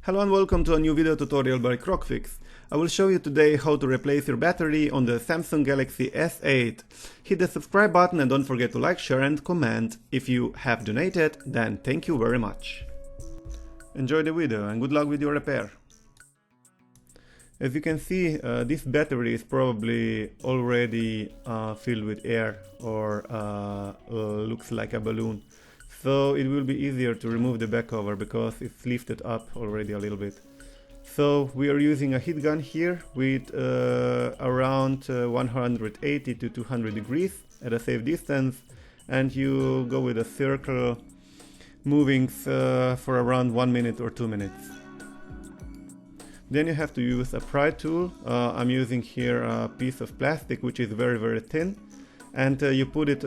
Hello and welcome to a new video tutorial by CrocFIX. I will show you today how to replace your battery on the Samsung Galaxy S8. Hit the subscribe button and don't forget to like, share and comment. If you have donated, then thank you very much. Enjoy the video and good luck with your repair. As you can see, this battery is probably already filled with air or looks like a balloon. So it will be easier to remove the back cover because it's lifted up already a little bit. So we are using a heat gun here with around 180 to 200 degrees at a safe distance, and you go with a circle moving for around 1 minute or 2 minutes. Then you have to use a pry tool. I'm using here a piece of plastic which is very thin, and you put it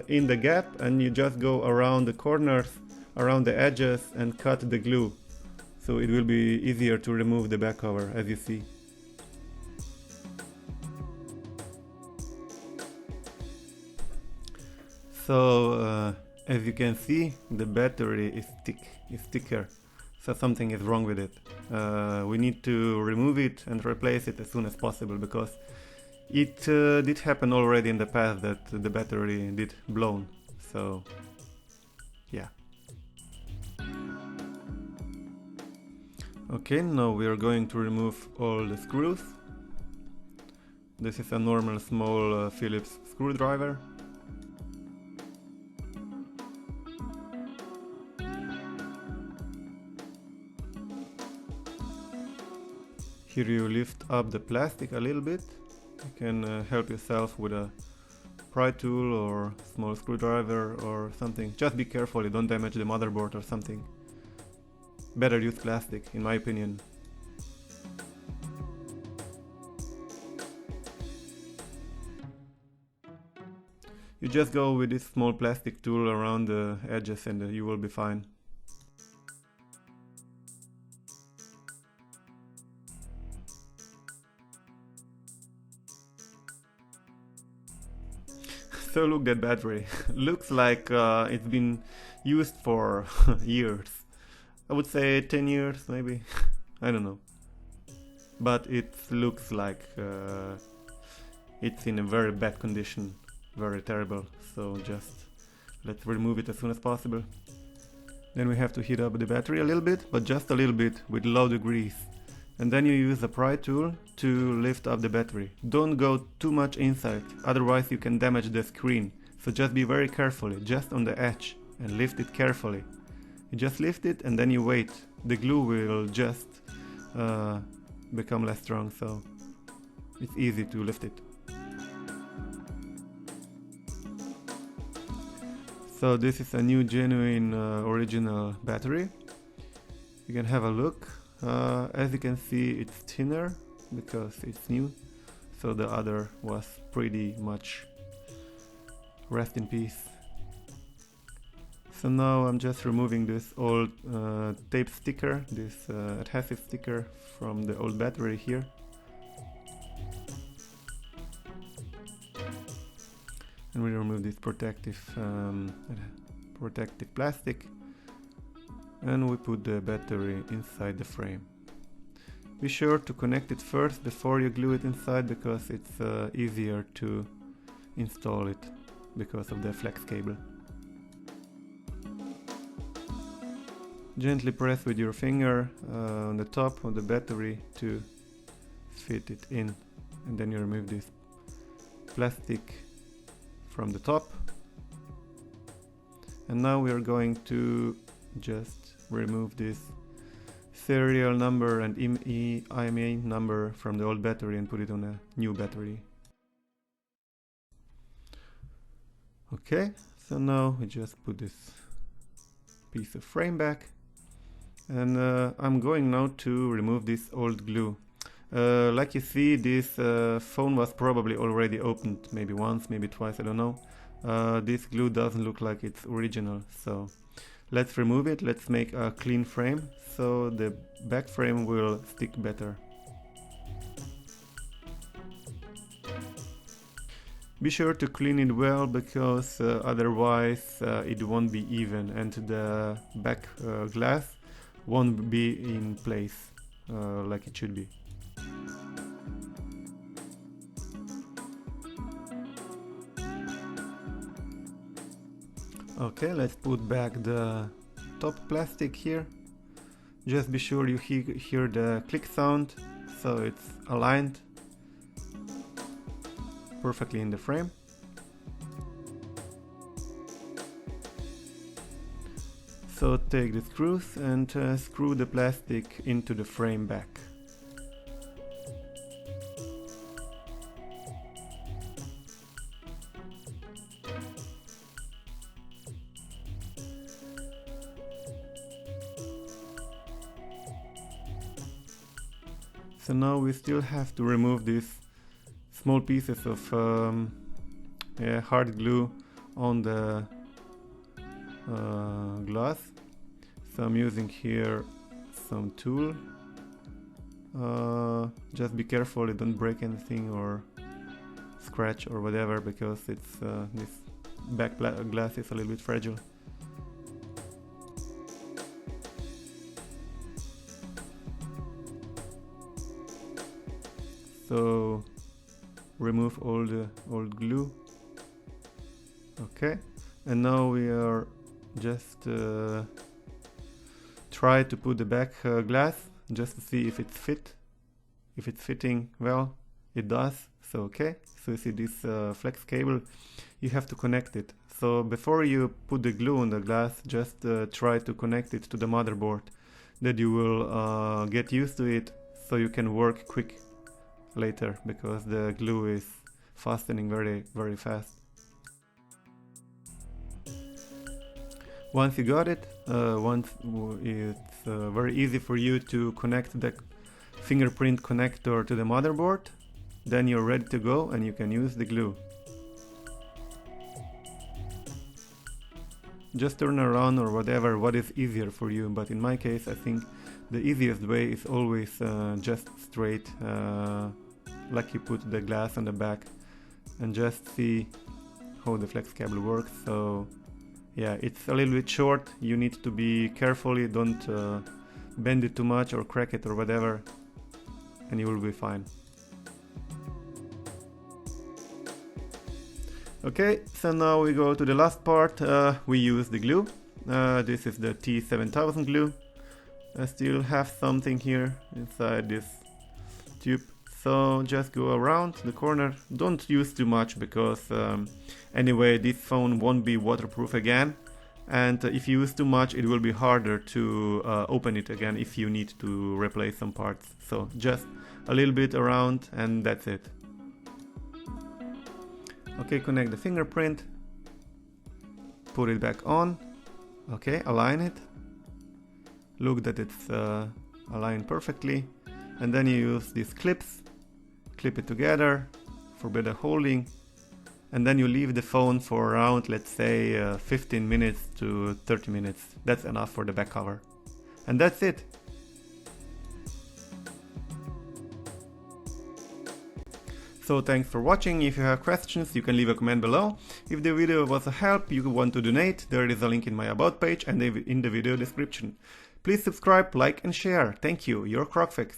in the gap and you just go around the corners, around the edges and cut the glue. So it will be easier to remove the back cover, as you see. So as you can see, the battery is thicker. So something is wrong with it. We need to remove it and replace it as soon as possible, because it did happen already in the past that the battery did blown. So yeah. Okay, now we are going to remove all the screws. This is a normal small Phillips screwdriver. Here you lift up the plastic a little bit. You can help yourself with a pry tool or small screwdriver or something. Just be careful, you don't damage the motherboard or something. Better use plastic, in my opinion. You just go with this small plastic tool around the edges and you will be fine. So look, that battery looks like it's been used for years. I would say 10 years maybe. I don't know. But it looks like it's in a very bad condition. Very terrible. So just let's remove it as soon as possible. Then we have to heat up the battery a little bit, but just a little bit with low degrees. And then you use a pry tool to lift up the battery. Don't go too much inside, otherwise you can damage the screen. So just be very careful, just on the edge, and lift it carefully. You just lift it and then you wait. The glue will just become less strong, so it's easy to lift it. So this is a new genuine original battery. You can have a look. As you can see, it's thinner because it's new, so the other was pretty much rest in peace. So now I'm just removing this old tape sticker, this adhesive sticker from the old battery here. And we remove this protective plastic. And we put the battery inside the frame. Be sure to connect it first before you glue it inside, because it's easier to install it because of the flex cable. Gently press with your finger on the top of the battery to fit it in, and then you remove this plastic from the top. And now we are going to just remove this serial number and IMEI number from the old battery and put it on a new battery. Okay, so now we just put this piece of frame back, and I'm going now to remove this old glue. Like you see, this phone was probably already opened, maybe once, maybe twice, I don't know. This glue doesn't look like it's original, so let's remove it. Let's make a clean frame so the back frame will stick better. Be sure to clean it well, because otherwise it won't be even, and the back glass won't be in place like it should be. Okay, let's put back the top plastic here. Just be sure you hear the click sound, so it's aligned perfectly in the frame. So take the screws and screw the plastic into the frame back. So now we still have to remove these small pieces of hard glue on the glass. So I'm using here some tool. Just be careful you don't break anything or scratch or whatever, because it's this back glass is a little bit fragile. So remove all the old glue. Okay, and now we are just try to put the back glass just to see if it's fitting well. It does. So okay, so you see this flex cable, you have to connect it. So before you put the glue on the glass, just try to connect it to the motherboard, that you will get used to it, so you can work quick later, because the glue is fastening very fast. Once you got it, it's very easy for you to connect the fingerprint connector to the motherboard, then you're ready to go and you can use the glue. Just turn around or whatever, what is easier for you, but in my case I think the easiest way is always just straight, like you put the glass on the back and just see how the flex cable works. So yeah, it's a little bit short, you need to be careful, you don't bend it too much or crack it or whatever, and you will be fine. Okay, so now we go to the last part. We use the glue. This is the T7000 glue. I still have something here inside this tube, so just go around the corner. Don't use too much, because anyway this phone won't be waterproof again, and if you use too much it will be harder to open it again if you need to replace some parts. So just a little bit around and that's it. Okay, connect the fingerprint, put it back on. Okay, align it, look that it's aligned perfectly, and then you use these clips, clip it together for better holding, and then you leave the phone for around, let's say 15 minutes to 30 minutes. That's enough for the back cover, and that's it. So thanks for watching. If you have questions, you can leave a comment below. If the video was a help, you want to donate, there is a link in my about page and in the video description. Please subscribe, like and share. Thank you, your CrocFIX.